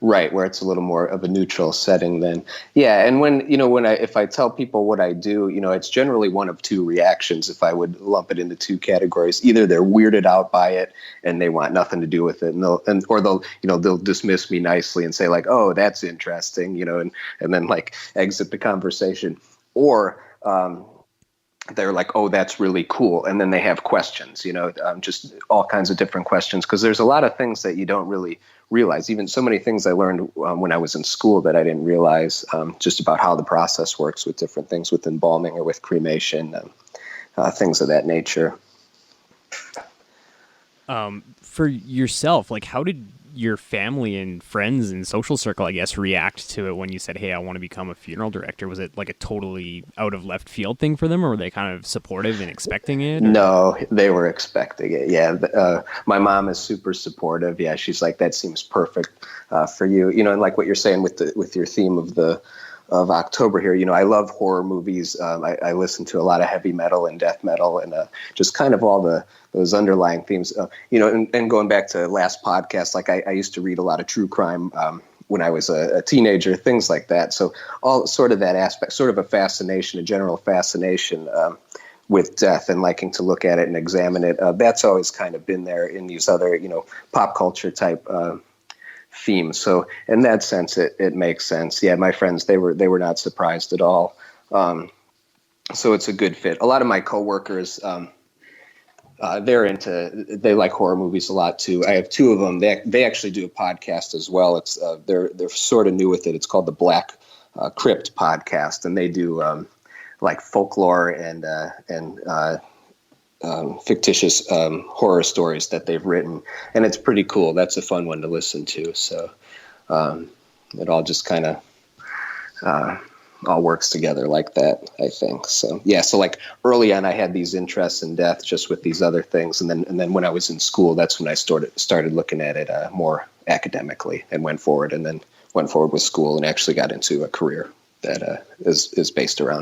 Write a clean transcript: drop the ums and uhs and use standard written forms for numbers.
Right, where it's a little more of a neutral setting then. Yeah, and if I tell people what I do, it's generally one of two reactions if I would lump it into two categories. Either they're weirded out by it and they want nothing to do with it, or they'll dismiss me nicely and say like, "Oh, that's interesting," and then like exit the conversation. Or they're like, "Oh, that's really cool," and then they have questions, just all kinds of different questions, because there's a lot of things that you don't really realize. Even so many things I learned when I was in school that I didn't realize, just about how the process works with different things with embalming or with cremation, things of that nature. For yourself, like, how did your family and friends and social circle, I guess, react to it when you said, "Hey, I want to become a funeral director"? Was it like a totally out of left field thing for them, or were they kind of supportive and expecting it? Or? No, they were expecting it. Yeah, my mom is super supportive. Yeah, she's like, "That seems perfect for you," and like what you're saying with your theme of October here. I love horror movies. I listen to a lot of heavy metal and death metal, and just kind of all those underlying themes. And going back to last podcast, like I used to read a lot of true crime when I was a teenager, things like that. So all sort of that aspect, sort of a general fascination with death, and liking to look at it and examine it. That's always kind of been there in these other, pop culture type theme. So in that sense, it makes sense. Yeah, my friends, they were not surprised at all. So it's a good fit. A lot of my coworkers, they like horror movies a lot too. I have two of them. They actually do a podcast as well. It's they're sort of new with it. It's called the Black Crypt Podcast, and they do like folklore and fictitious horror stories that they've written, and it's pretty cool. That's a fun one to listen to. So it all just kind of all works together like that, I think. So yeah, so like early on, I had these interests in death just with these other things, and then when I was in school, that's when I started looking at it more academically, and went forward with school and actually got into a career that is based around